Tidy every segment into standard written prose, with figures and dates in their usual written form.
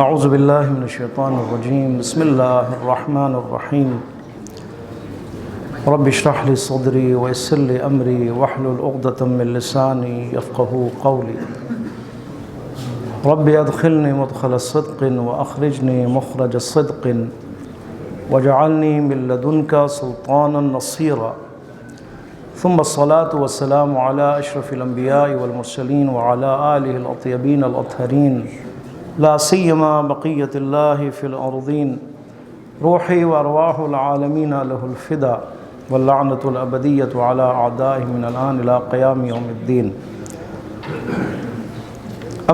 اعوذ باللہ من الشیطان الرجیم بسم اللہ الرحمن الرحیم رب اشرح لی صدری ویسر لی امری واحلل عقدۃ من لسانی یفقہوا قولی رب ادخلنی مدخل صدق واخرجنی مخرج صدق واجعلنی من لدنک سلطانا نصیرا ثم الصلاة والسلام على اشرف الانبیاء والمرسلین وعلى آلہ الاطیبین الاطہرین لا سیما بقیت اللہ فی الارضین روحی وارواح العالمین لہ الفدا واللعنۃ الابدیۃ علی اعدائہ من الآن الى قیام یوم الدین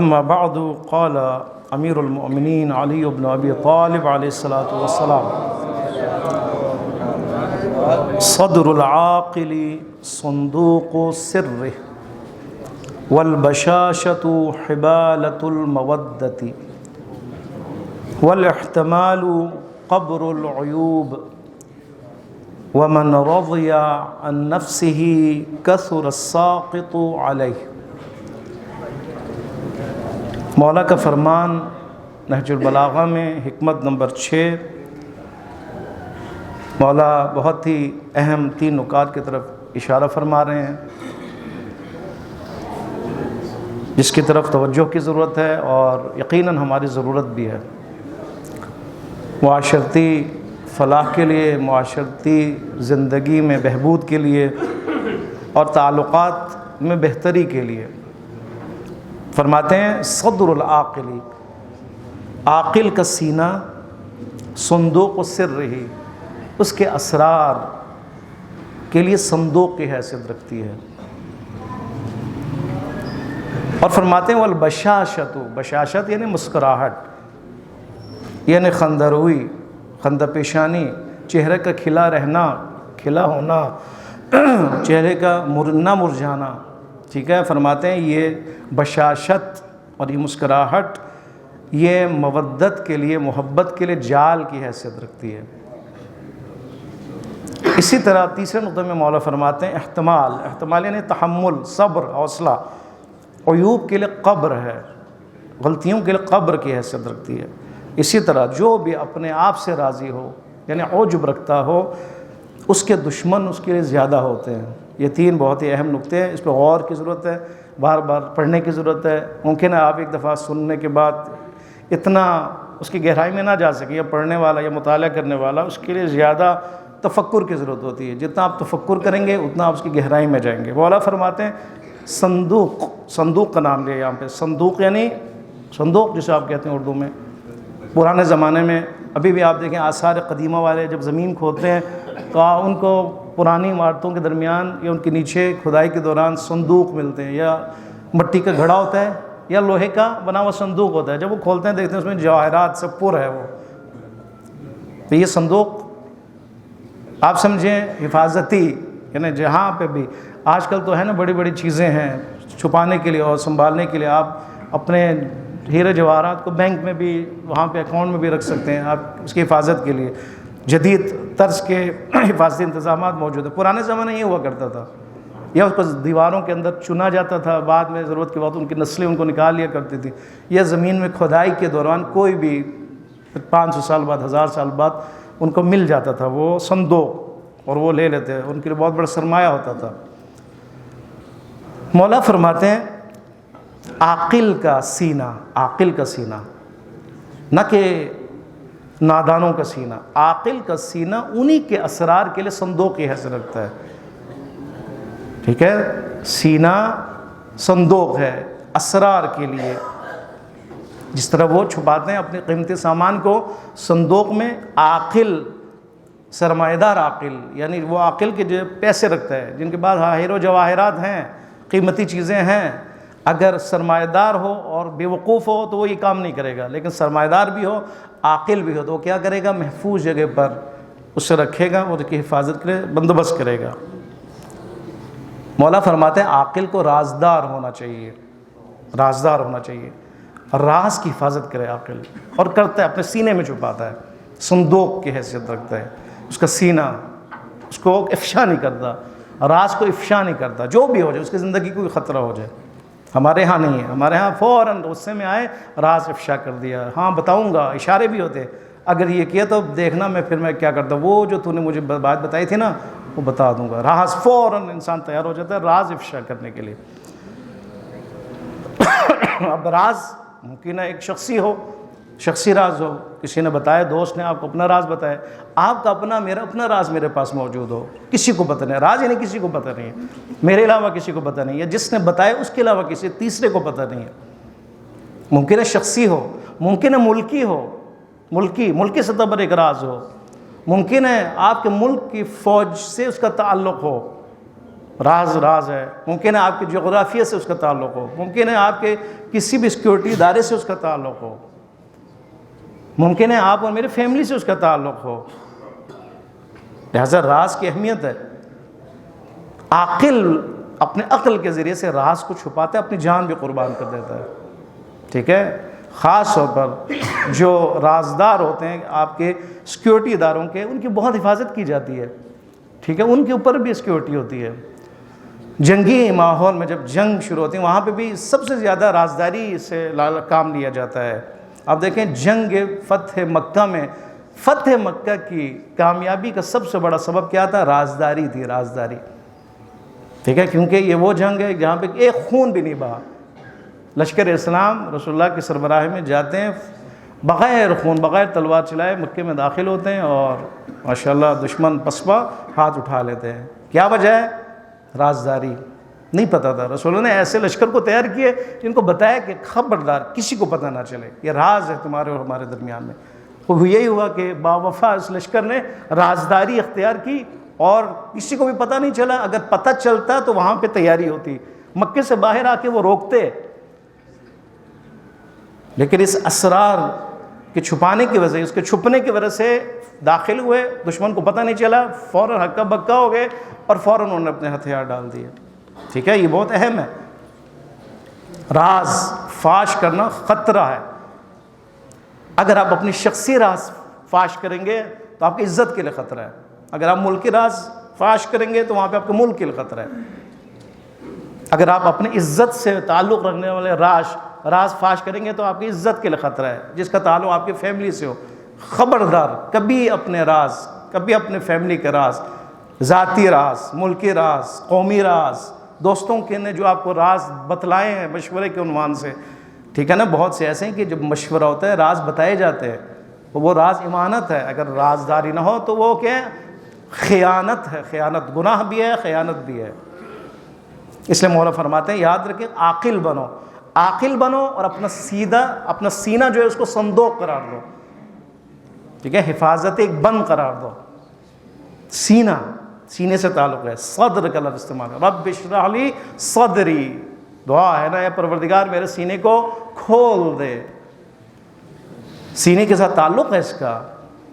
اما بعد قال امیر المؤمنین علی بن ابی طالب علیہ الصلاۃ والسلام صدر العاقل صندوق سرہ والبشاشۃ حبالۃ المودۃ والاحتمال قبر العیوب ومن رضی عن نفسہ کثر الساقط علیہ۔ مولا کا فرمان نہج البلاغہ میں حکمت نمبر 6، مولا بہت ہی اہم 3 نکات کی طرف اشارہ فرما رہے ہیں جس کی طرف توجہ کی ضرورت ہے اور یقیناً ہماری ضرورت بھی ہے، معاشرتی فلاح کے لیے، معاشرتی زندگی میں بہبود کے لیے اور تعلقات میں بہتری کے لیے۔ فرماتے ہیں صدر العاقل، عاقل کا سینہ صندوق سرہ، اس کے اسرار کے لیے صندوق کی حیثیت رکھتی ہے۔ اور فرماتے ہیں والبشاشۃ، بشاشت یعنی مسکراہٹ، یعنی خندروئی، خندہ پیشانی، چہرے کا کھلا رہنا، کھلا ہونا، چہرے کا نہ مرجھانا، ٹھیک ہے۔ فرماتے ہیں یہ بشاشت اور یہ مسکراہٹ یہ مودت کے لیے، محبت کے لیے جال کی حیثیت رکھتی ہے۔ اسی طرح تیسرے نقطے میں مولا فرماتے ہیں احتمال، احتمال یعنی تحمل، صبر، حوصلہ، عیوب کے لیے قبر ہے، غلطیوں کے لیے قبر کی حیثیت رکھتی ہے۔ اسی طرح جو بھی اپنے آپ سے راضی ہو یعنی عجب رکھتا ہو، اس کے دشمن اس کے لیے زیادہ ہوتے ہیں۔ یہ 3 بہت ہی اہم نقطے ہیں، اس پہ غور کی ضرورت ہے، بار بار پڑھنے کی ضرورت ہے۔ ممکن ہے آپ ایک دفعہ سننے کے بعد اتنا اس کی گہرائی میں نہ جا سکے، یا پڑھنے والا یا مطالعہ کرنے والا، اس کے لیے زیادہ تفکر کی ضرورت ہوتی ہے۔ جتنا آپ تفکر کریں گے اتنا آپ اس کی گہرائی میں جائیں گے۔ مولا فرماتے ہیں صندوق، صندوق کا نام لیا یہاں پہ، صندوق یعنی صندوق جسے آپ کہتے ہیں اردو میں۔ پرانے زمانے میں ابھی بھی آپ دیکھیں آثار قدیمہ والے جب زمین کھودتے ہیں تو ان کو پرانی عمارتوں کے درمیان یا ان کے نیچے کھدائی کے دوران صندوق ملتے ہیں، یا مٹی کا گھڑا ہوتا ہے یا لوہے کا بنا ہوا صندوق ہوتا ہے۔ جب وہ کھولتے ہیں دیکھتے ہیں اس میں جواہرات سے پر ہے وہ، تو یہ صندوق آپ سمجھیں حفاظتی، یعنی جہاں پہ بھی آج کل تو ہے نا بڑی بڑی چیزیں ہیں چھپانے کے لیے اور سنبھالنے کے لیے، آپ اپنے ہیرے جواہرات کو بینک میں بھی، وہاں پہ اکاؤنٹ میں بھی رکھ سکتے ہیں، آپ اس کی حفاظت کے لیے جدید طرز کے حفاظتی انتظامات موجود ہیں۔ پرانے زمانے یہ ہوا کرتا تھا، یا اس کو دیواروں کے اندر چنا جاتا تھا، بعد میں ضرورت کے وقت ان کی نسلیں ان کو نکال لیا کرتی تھی، یا زمین میں کھدائی کے دوران کوئی بھی 500 سال بعد، 1000 سال بعد ان کو مل جاتا تھا وہ صندوق، اور وہ لے لیتے، ان کے لیے بہت بڑا سرمایہ ہوتا تھا۔ مولا فرماتے ہیں عاقل کا سینہ، عاقل کا سینہ، نہ کہ نادانوں کا سینہ، عاقل کا سینہ انہی کے اسرار کے لیے صندوق کی حیثیت رکھتا ہے، ٹھیک ہے۔ سینہ صندوق ہے اسرار کے لیے، جس طرح وہ چھپاتے ہیں اپنے قیمتی سامان کو صندوق میں، عاقل سرمایہ دار عاقل یعنی وہ عاقل کے جو پیسے رکھتا ہے، جن کے پاس ہیرو جواہرات ہیں، قیمتی چیزیں ہیں، اگر سرمایہ دار ہو اور بے وقوف ہو تو وہ یہ کام نہیں کرے گا، لیکن سرمایہ دار بھی ہو، عاقل بھی ہو تو وہ کیا کرے گا؟ محفوظ جگہ پر اسے رکھے گا، اس کی حفاظت کے بندوبست کرے گا۔ مولا فرماتے ہیں عاقل کو رازدار ہونا چاہیے، رازدار ہونا چاہیے، راز کی حفاظت کرے عاقل، اور کرتا ہے، اپنے سینے میں چھپاتا ہے، صندوق کی حیثیت رکھتا ہے اس کا سینہ، اس کو افشا نہیں کرتا، راز کو افشا نہیں کرتا، جو بھی ہو جائے، اس کی زندگی کو کوئی خطرہ ہو جائے۔ ہمارے ہاں نہیں ہے، ہمارے ہاں فوراً غصے میں آئے راز افشا کر دیا، ہاں بتاؤں گا، اشارے بھی ہوتے، اگر یہ کیا تو دیکھنا میں کیا کرتا، وہ جو تو نے مجھے بات بتائی تھی نا وہ بتا دوں گا، راز فوراً انسان تیار ہو جاتا ہے راز افشا کرنے کے لیے۔ اب راز ممکن ہے ایک شخصی راز ہو، کسی نے بتایا، دوست نے آپ کو اپنا راز بتایا، آپ کا اپنا راز میرے پاس موجود ہو، کسی کو پتہ نہیں، راز یعنی کسی کو پتہ نہیں ہے، میرے علاوہ کسی کو پتہ نہیں ہے، جس نے بتایا اس کے علاوہ کسی تیسرے کو پتہ نہیں ہے۔ ممکن ہے شخصی ہو، ممکن ہے ملکی ہو، ملکی سطح پر ایک راز ہو، ممکن ہے آپ کے ملک کی فوج سے اس کا تعلق ہو، راز ہے، ممکن ہے آپ کے جغرافیہ سے اس کا تعلق ہو، ممکن ہے آپ کے کسی بھی سیکیورٹی ادارے سے اس کا تعلق ہو، ممکن ہے آپ اور میرے فیملی سے اس کا تعلق ہو، لہذا راز کی اہمیت ہے۔ عاقل اپنے عقل کے ذریعے سے راز کو چھپاتا ہے، اپنی جان بھی قربان کر دیتا ہے، ٹھیک ہے۔ خاص طور پر جو رازدار ہوتے ہیں آپ کے سیکیورٹی اداروں کے، ان کی بہت حفاظت کی جاتی ہے، ٹھیک ہے، ان کے اوپر بھی سیکیورٹی ہوتی ہے۔ جنگی ماحول میں جب جنگ شروع ہوتی ہے وہاں پہ بھی سب سے زیادہ رازداری سے کام لیا جاتا ہے۔ آپ دیکھیں جنگ فتح مکہ کی کامیابی کا سب سے بڑا سبب کیا تھا؟ رازداری تھی، رازداری، ٹھیک ہے، کیونکہ یہ وہ جنگ ہے جہاں پہ ایک خون بھی نہیں بہا۔ لشکر اسلام رسول اللہ کی سربراہی میں جاتے ہیں، بغیر خون بغیر تلوار چلائے مکے میں داخل ہوتے ہیں، اور ماشاءاللہ دشمن پسپا ہاتھ اٹھا لیتے ہیں۔ کیا وجہ ہے؟ رازداری، نہیں پتہ تھا۔ رسول اللہ نے ایسے لشکر کو تیار کیے جن کو بتایا کہ خبردار کسی کو پتہ نہ چلے، یہ راز ہے تمہارے اور ہمارے درمیان میں۔ وہ یہی ہوا کہ باوفا اس لشکر نے رازداری اختیار کی اور کسی کو بھی پتہ نہیں چلا، اگر پتہ چلتا تو وہاں پہ تیاری ہوتی، مکے سے باہر آ کے وہ روکتے، لیکن اس اسرار کے چھپانے کی وجہ، اس کے چھپنے کی وجہ سے داخل ہوئے، دشمن کو پتہ نہیں چلا، فوراً ہکا بکا ہو گئے اور فوراً انہوں نے اپنے ہتھیار ڈال دیے، ٹھیک ہے۔ یہ بہت اہم ہے، راز فاش کرنا خطرہ ہے۔ اگر آپ اپنی شخصی راز فاش کریں گے تو آپ کی عزت کے لیے خطرہ ہے، اگر آپ ملکی راز فاش کریں گے تو وہاں پہ آپ کے ملک کے لیے خطرہ ہے۔ اگر آپ اپنی عزت سے تعلق رکھنے والے راز فاش کریں گے تو آپ کی عزت کے لیے خطرہ ہے، جس کا تعلق آپ کی فیملی سے ہو۔ خبردار کبھی اپنے راز، کبھی اپنے فیملی کے راز، ذاتی راز، ملکی راز، قومی راز، دوستوں کے نے جو آپ کو راز بتلائے ہیں مشورے کے عنوان سے، ٹھیک ہے نا، بہت سے ایسے ہیں کہ جب مشورہ ہوتا ہے راز بتائے جاتے ہیں، وہ راز امانت ہے، اگر رازداری نہ ہو تو وہ کیا ہے؟ خیانت ہے، خیانت گناہ بھی ہے، خیانت بھی ہے۔ اس لیے مولا فرماتے ہیں یاد رکھیں عاقل بنو اور اپنا سینہ جو ہے اس کو صندوق قرار دو، ٹھیک ہے، حفاظت ایک بند قرار دو۔ سینے سے تعلق ہے، صدر کا لفظ استعمال ہے، رب اشرح لی صدری، دعا ہے نا، اے پروردگار میرے سینے کو کھول دے۔ سینے کے ساتھ تعلق ہے اس کا،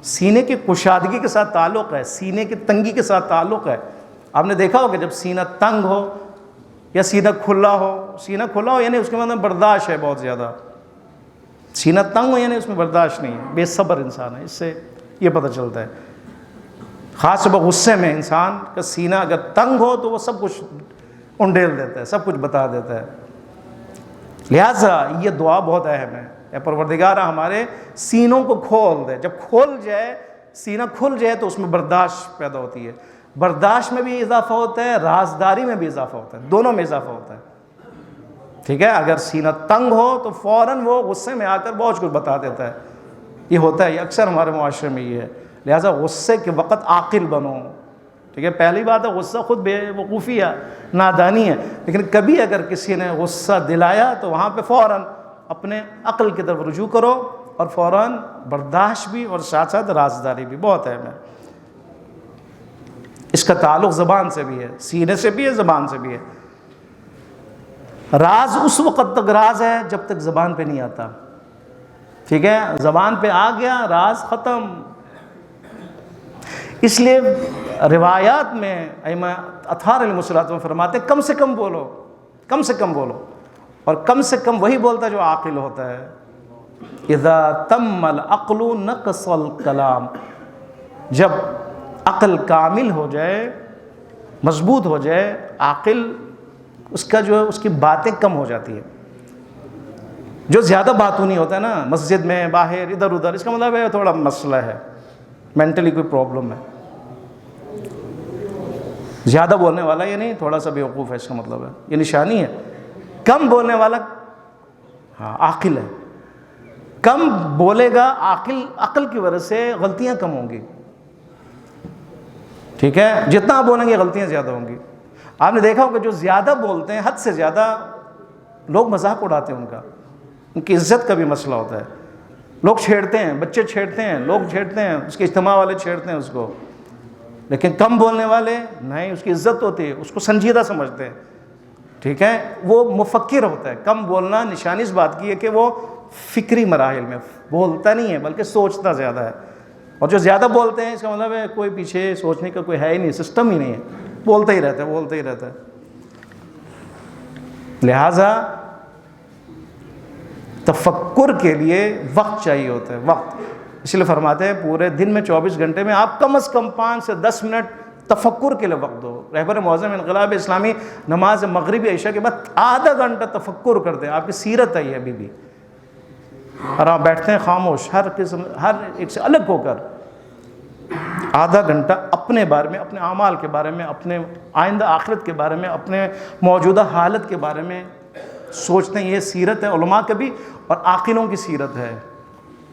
سینے کی کشادگی کے ساتھ تعلق ہے، سینے کی تنگی کے ساتھ تعلق ہے۔ آپ نے دیکھا ہو کہ جب سینہ تنگ ہو یا سینہ کھلا ہو یعنی اس کے مطلب برداشت ہے بہت زیادہ، سینہ تنگ ہو یعنی اس میں برداشت نہیں ہے، بے صبر انسان ہے، اس سے یہ پتہ چلتا ہے۔ خاص طور پر غصے میں انسان کا سینہ اگر تنگ ہو تو وہ سب کچھ انڈیل دیتا ہے، سب کچھ بتا دیتا ہے۔ لہٰذا یہ دعا بہت اہم ہے، اے پروردگار ہمارے سینوں کو کھول دے۔ جب سینہ کھل جائے تو اس میں برداشت پیدا ہوتی ہے، برداشت میں بھی اضافہ ہوتا ہے، رازداری میں بھی اضافہ ہوتا ہے، دونوں میں اضافہ ہوتا ہے، ٹھیک ہے۔ اگر سینہ تنگ ہو تو فوراً وہ غصے میں آ کر بہت کچھ بتا دیتا ہے، یہ ہوتا ہے، یہ اکثر ہمارے معاشرے میں یہ ہے۔ لہٰذا غصے کے وقت عاقل بنو، ٹھیک ہے۔ پہلی بات ہے غصہ خود بے وقوفی ہے، نادانی ہے، لیکن کبھی اگر کسی نے غصہ دلایا تو وہاں پہ فوراً اپنے عقل کی طرف رجوع کرو، اور فوراً برداشت بھی اور ساتھ ساتھ رازداری بھی بہت اہم ہے۔ اس کا تعلق زبان سے بھی ہے، سینے سے بھی ہے، زبان سے بھی ہے۔ راز اس وقت تک راز ہے جب تک زبان پہ نہیں آتا، ٹھیک ہے، زبان پہ آ گیا راز ختم۔ اس لیے روایات میں ائمہ اطہار علیہ الصلوۃ فرماتے کم سے کم بولو، کم سے کم بولو، اور کم سے کم وہی بولتا ہے جو عاقل ہوتا ہے۔ اذا تم العقل نقص الکلام، جب عقل کامل ہو جائے، مضبوط ہو جائے، عاقل اس کا جو ہے اس کی باتیں کم ہو جاتی ہیں. جو زیادہ باتوں نہیں ہوتا ہے نا مسجد میں باہر ادھر ادھر، اس کا مطلب ہے تھوڑا مسئلہ ہے، مینٹلی کوئی پرابلم ہے. زیادہ بولنے والا یہ نہیں تھوڑا سا بیوقوف ہے، اس کا مطلب ہے یہ نشانی ہے. کم بولنے والا ہاں عاقل ہے. کم بولے گا عقل کی وجہ سے غلطیاں کم ہوں گی. ٹھیک ہے، جتنا آپ بولیں گے غلطیاں زیادہ ہوں گی. آپ نے دیکھا ہوگا جو زیادہ بولتے ہیں حد سے زیادہ لوگ مذاق اڑاتے ہیں، ان کی عزت کا بھی مسئلہ ہوتا ہے. لوگ چھیڑتے ہیں، بچے چھیڑتے ہیں، لوگ چھیڑتے ہیں، اس کے اجتماع والے چھیڑتے ہیں اس کو. لیکن کم بولنے والے نہیں، اس کی عزت ہوتی ہے، اس کو سنجیدہ سمجھتے ہیں. ٹھیک ہے، وہ مفکر ہوتا ہے. کم بولنا نشانی اس بات کی ہے کہ وہ فکری مراحل میں بولتا نہیں ہے بلکہ سوچتا زیادہ ہے. اور جو زیادہ بولتے ہیں اس کا مطلب ہے کوئی پیچھے سوچنے کا کوئی ہے ہی نہیں، سسٹم ہی نہیں ہے، بولتا ہی رہتا ہے بولتا ہی رہتا ہے. لہٰذا تفکر کے لیے وقت چاہیے ہوتا ہے، وقت. اس لیے فرماتے ہیں پورے دن میں 24 گھنٹے میں آپ کم از کم 5 سے 10 منٹ تفکر کے لیے وقت دو. رہبر معظم انقلاب اسلامی نماز مغربی عشاء کے بعد آدھا گھنٹہ تفکر کرتے ہیں. آپ کی سیرت ہے یہ ابھی بھی، اور آپ بیٹھتے ہیں خاموش ہر ایک سے الگ ہو کر آدھا گھنٹہ اپنے بارے میں، اپنے اعمال کے بارے میں، اپنے آئندہ آخرت کے بارے میں، اپنے موجودہ حالت کے بارے میں سوچتے ہیں. یہ سیرت ہے علماء کی بھی اور عاقلوں کی سیرت ہے.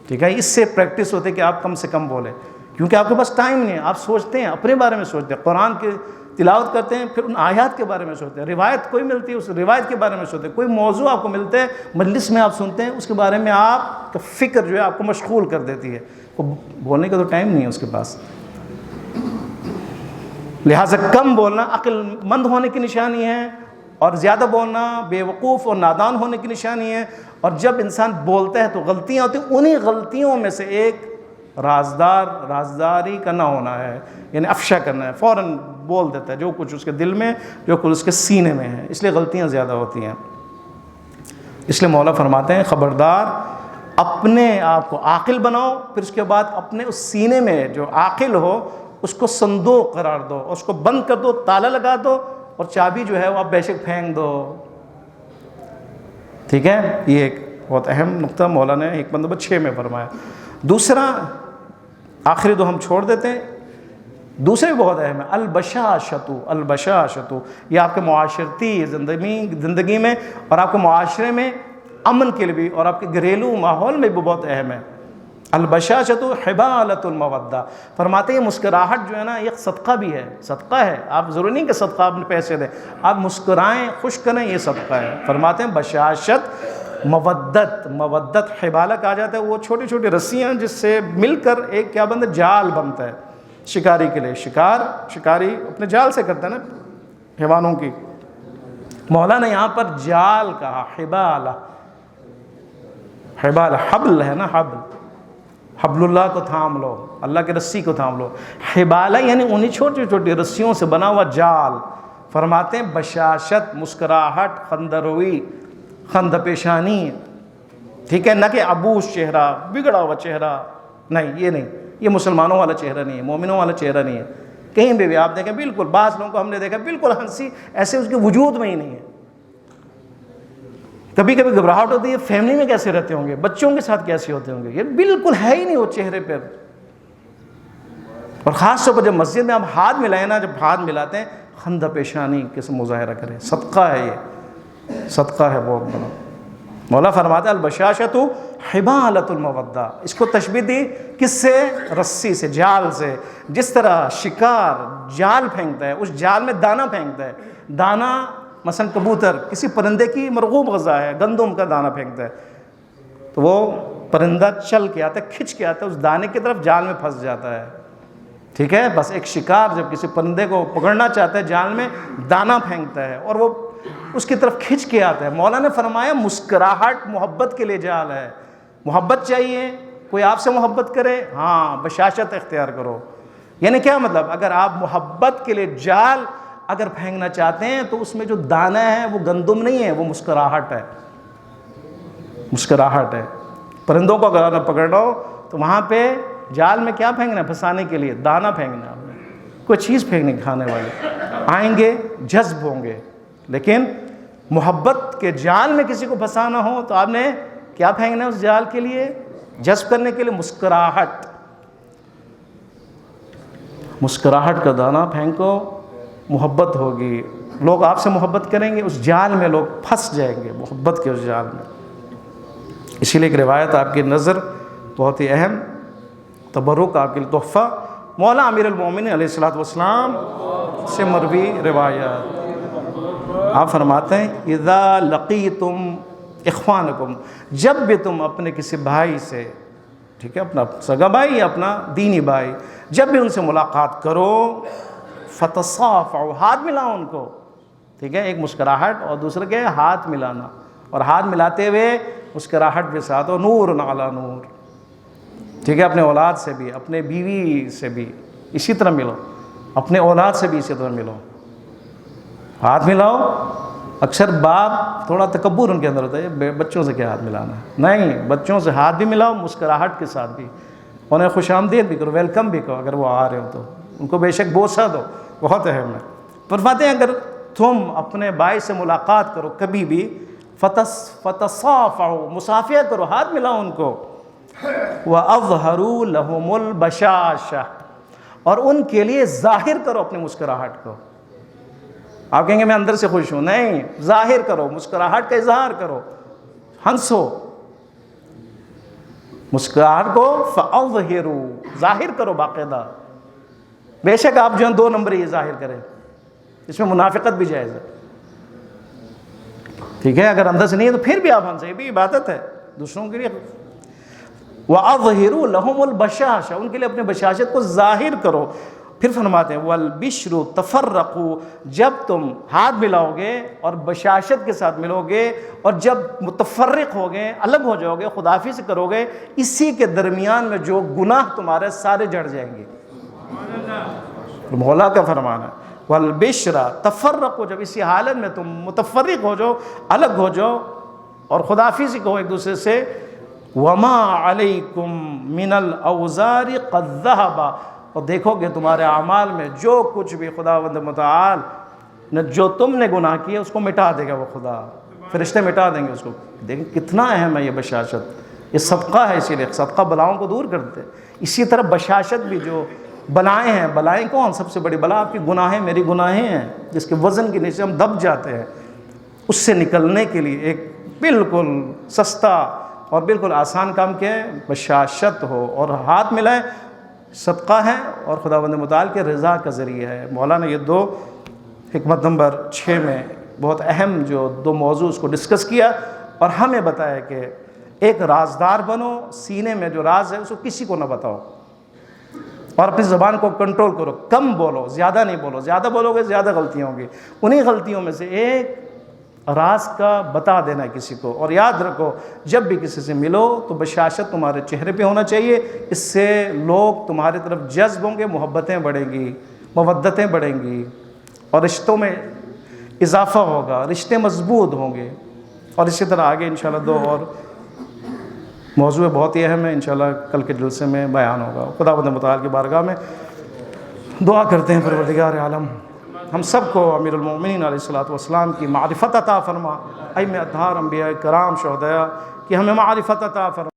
ٹھیک ہے، اس سے پریکٹس ہوتے کہ آپ کم سے کم بولیں، کیونکہ آپ کے پاس ٹائم نہیں ہے. آپ سوچتے ہیں اپنے بارے میں، سوچتے ہیں قرآن کی تلاوت کرتے ہیں، پھر ان آیات کے بارے میں سوچتے ہیں. روایت کوئی ملتی ہے اس روایت کے بارے میں سوچتے ہیں. کوئی موضوع آپ کو ملتا ہے مجلس میں آپ سنتے ہیں، اس کے بارے میں آپ کا فکر جو ہے آپ کو مشغول کر دیتی ہے. وہ بولنے کا تو ٹائم نہیں ہے اس کے پاس. لہٰذا کم بولنا عقل مند ہونے کی نشانی ہے، اور زیادہ بولنا بے وقوف اور نادان ہونے کی نشانی ہے. اور جب انسان بولتا ہے تو غلطیاں ہوتی ہیں. انہی غلطیوں میں سے ایک رازداری کا نہ ہونا ہے، یعنی افشا کرنا ہے. فوراً بول دیتا ہے جو کچھ اس کے دل میں، جو کچھ اس کے سینے میں ہے. اس لیے غلطیاں زیادہ ہوتی ہیں. اس لیے مولا فرماتے ہیں خبردار اپنے آپ کو عاقل بناؤ، پھر اس کے بعد اپنے اس سینے میں جو عاقل ہو اس کو صندوق قرار دو، اس کو بند کر دو، تالا لگا دو، اور چابی جو ہے وہ آپ بے شک پھینک دو. ٹھیک ہے، یہ ایک بہت اہم نقطہ مولا نے حکمت نمبر 6 میں فرمایا. دوسرا آخری دو ہم چھوڑ دیتے ہیں، دوسرے بھی بہت اہم ہے. البشاشتو، یہ آپ کے معاشرتی زندگی میں اور آپ کے معاشرے میں امن کے لیے بھی اور آپ کے گھریلو ماحول میں بھی بہت اہم ہے. البشاشتو حبالۃ المودہ، فرماتے ہیں مسکراہٹ جو ہے نا یہ صدقہ بھی ہے، صدقہ ہے. آپ ضروری نہیں کہ صدقہ آپ پیسے دیں، آپ مسکرائیں، خوش کریں، یہ صدقہ ہے. فرماتے ہیں بشاشت مودت حبالہ کہا جاتا ہے وہ چھوٹی چھوٹی رسیاں جس سے مل کر ایک کیا بنتا ہے، جال بنتا ہے شکاری کے لیے. شکاری اپنے جال سے کرتا ہے نا حیوانوں کی. مولا نے یہاں پر جال کہا، حبالہ حبل ہے نا، حبل اللہ کو تھام لو، اللہ کی رسی کو تھام لو. حبالہ یعنی انہی چھوٹی چھوٹی رسیوں سے بنا ہوا جال. فرماتے ہیں بشاشت مسکراہٹ، خندروی، خند پیشانی. ٹھیک ہے، نہ کہ عبوس چہرہ، بگڑا ہوا چہرہ، نہیں یہ نہیں، یہ مسلمانوں والا چہرہ نہیں ہے، مومنوں والا چہرہ نہیں ہے. کہیں بھی آپ دیکھیں بالکل بعض لوگوں کو ہم نے دیکھا بالکل ہنسی ایسے اس کے وجود میں ہی نہیں ہے. کبھی کبھی گھبراہٹ ہوتی ہے فیملی میں کیسے رہتے ہوں گے، بچوں کے ساتھ کیسے ہوتے ہوں گے، یہ بالکل ہے ہی نہیں وہ چہرے پر. اور خاص طور پر جب مسجد میں آپ ہاتھ ملائیں نا، جب ہاتھ ملاتے ہیں خند پیشانی کس مظاہرہ کریں. صدقہ ہے، یہ صدقہ ہے بہت بڑا. مولا فرماتا ہے البشاشۃ حبالۃ المودہ. اس کو تشبیہ دی کس سے؟ رسی سے، جال سے. جس طرح شکار جال پھینکتا ہے، اس جال میں دانہ پھینکتا ہے. دانہ مثلا کبوتر کسی پرندے کی مرغوب غذا ہے، گندم کا دانہ پھینکتا ہے، تو وہ پرندہ چل کے آتا ہے، کھنچ کے آتا ہے اس دانے کی طرف، جال میں پھنس جاتا ہے. ٹھیک ہے، بس ایک شکار جب کسی پرندے کو پکڑنا چاہتا ہے جال میں دانہ پھینکتا ہے اور وہ اس کی طرف کھنچ کے آتا ہے. مولا نے فرمایا مسکراہٹ محبت کے لیے جال ہے. محبت چاہیے، کوئی آپ سے محبت کرے، ہاں بشاشت اختیار کرو. یعنی کیا مطلب، اگر آپ محبت کے لیے جال اگر پھینکنا چاہتے ہیں تو اس میں جو دانہ ہے وہ گندم نہیں ہے، وہ مسکراہٹ ہے. مسکراہٹ ہے. پرندوں کو اگر پکڑنا ہو تو وہاں پہ جال میں کیا پھینکنا ہے؟ پھنسانے کے لیے دانہ پھینکنا ہے. کوئی چیز پھینکنی کھانے والے آئیں گے، جذب ہوں گے، لیکن محبت کے جال میں کسی کو پھنسانا ہو تو آپ نے کیا پھینکنا ہے اس جال کے لیے؟ جذب کرنے کے لیے مسکراہٹ، مسکراہٹ کا دانہ پھینکو، محبت ہوگی، لوگ آپ سے محبت کریں گے، اس جال میں لوگ پھنس جائیں گے، محبت کے اس جال میں۔ اسی لیے ایک روایت آپ کی نظر بہت ہی اہم، تبرک آپ کے لیے تحفہ، مولا امیر المومنین علیہ الصلوۃ والسلام سے مروی روایات، آپ فرماتے ہیں اذا لقیتم اخوانکم، جب بھی تم اپنے کسی بھائی سے، ٹھیک ہے، اپنا سگا بھائی یا اپنا دینی بھائی، جب بھی ان سے ملاقات کرو فتصافحوا، ہاتھ ملاؤ ان کو، ٹھیک ہے، ایک مسکراہٹ اور دوسرا کیا ہے؟ ہاتھ ملانا، اور ہاتھ ملاتے ہوئے مسکراہٹ کے ساتھ، اور نور علی نور، ٹھیک ہے، اپنے اولاد سے بھی، اپنے بیوی سے بھی اسی طرح ملو، اپنے اولاد سے بھی اسی طرح ملو، ہاتھ ملاؤ۔ اکثر باپ تھوڑا تکبر ان کے اندر ہوتا ہے، بچوں سے کیا ہاتھ ملانا ہے، نہیں، بچوں سے ہاتھ بھی ملاؤ، مسکراہٹ کے ساتھ بھی، انہیں خوش آمدید بھی کرو، ویلکم بھی کرو، اگر وہ آ رہے ہو تو ان کو بے شک بوسہ دو، بہت اہم ہے۔ فرماتے ہیں اگر تم اپنے بھائی سے ملاقات کرو کبھی بھی، فتصافحوا، مصافحہ کرو، ہاتھ ملاؤ ان کو، وَأَظْهَرُوا لَهُمُ الْبَشَاشَةَ، اور ان کے لیے ظاہر کرو اپنی مسکراہٹ کو۔ آپ کہیں گے میں اندر سے خوش ہوں، نہیں، ظاہر کرو، مسکراہٹ کا اظہار کرو، ہنسو، مسکراہٹ کو فَأَظْهِرُوا، ظاہر کرو باقاعدہ، بے شک آپ جو ہیں 2 نمبر یہ ظاہر کریں، اس میں منافقت بھی جائز ہے، ٹھیک ہے، اگر اندر سے نہیں ہے تو پھر بھی آپ ہنسیں، یہ بھی عبادت ہے دوسروں کے لیے۔ وَأَظْهِرُوا لَهُمُ الْبَشَاشَةَ، ان کے لیے اپنے بشاشت کو ظاہر کرو۔ پھر فرماتے ہیں وَالْبِشْرُ تَفَرَّقُوا، جب تم ہاتھ ملاؤ گے اور بشاشت کے ساتھ ملو گے، اور جب متفرق ہو گے، الگ ہو جاؤ گے، خداحافظ کرو گے، اسی کے درمیان میں جو گناہ تمہارے سارے جڑ جائیں گے، مولا کا فرمان ہے۔ وَالْبِشْرَ تَفَرَّقُوا، جب اسی حالت میں تم متفرق ہو جاؤ، الگ ہو جاؤ اور خداحافظی کہو ایک دوسرے سے، وَمَا عَلَيْكُمْ مِنَ الْأَوْزَارِ قَدْ ذَهَبَ، اور دیکھو گے تمہارے اعمال میں جو کچھ بھی خداوند متعال نے جو تم نے گناہ کیا اس کو مٹا دے گا وہ خدا، فرشتے مٹا دیں گے اس کو۔ دیکھیں کتنا اہم ہے یہ بشاشت، یہ صدقہ ہے، اسی لیے صدقہ بلاؤں کو دور کرتے ہیں۔ اسی طرح بشاشت بھی جو بلائیں ہیں، بلائیں کون؟ سب سے بڑی بلا آپ کی گناہیں، میری گناہیں ہیں، جس کے وزن کے نیچے ہم دب جاتے ہیں، اس سے نکلنے کے لیے ایک بالکل سستا اور بالکل آسان کام کیا ہے؟ بشاشت ہو، اور ہاتھ ملائے، صدقہ ہے اور خداوند متعال کے رضا کا ذریعہ ہے۔ مولا نے یہ 2 حکمت نمبر 6 میں بہت اہم جو 2 موضوع اس کو ڈسکس کیا، اور ہمیں بتایا کہ ایک رازدار بنو، سینے میں جو راز ہے اس کو کسی کو نہ بتاؤ، اور اپنی زبان کو کنٹرول کرو، کم بولو، زیادہ نہیں بولو، زیادہ بولو گے زیادہ غلطیاں ہوں گی۔ انہی غلطیوں میں سے ایک راز کا بتا دینا ہے کسی کو، اور یاد رکھو جب بھی کسی سے ملو تو بشاشت تمہارے چہرے پہ ہونا چاہیے، اس سے لوگ تمہاری طرف جذب ہوں گے، محبتیں بڑھیں گی، مودتیں بڑھیں گی، اور رشتوں میں اضافہ ہوگا، رشتے مضبوط ہوں گے۔ اور اسی طرح آگے انشاءاللہ 2 اور موضوع بہت ہی اہم ہے، انشاءاللہ کل کے جلسے میں بیان ہوگا۔ خداوند متعال کی بارگاہ میں دعا کرتے ہیں پروردگار عالم ہم سب کو امیر المومنین علیہ الصلوۃ والسلام کی معرفت عطا فرما، ائمہ اطہار، انبیاء کرام، شہداء کی ہمیں معرفت عطا فرما۔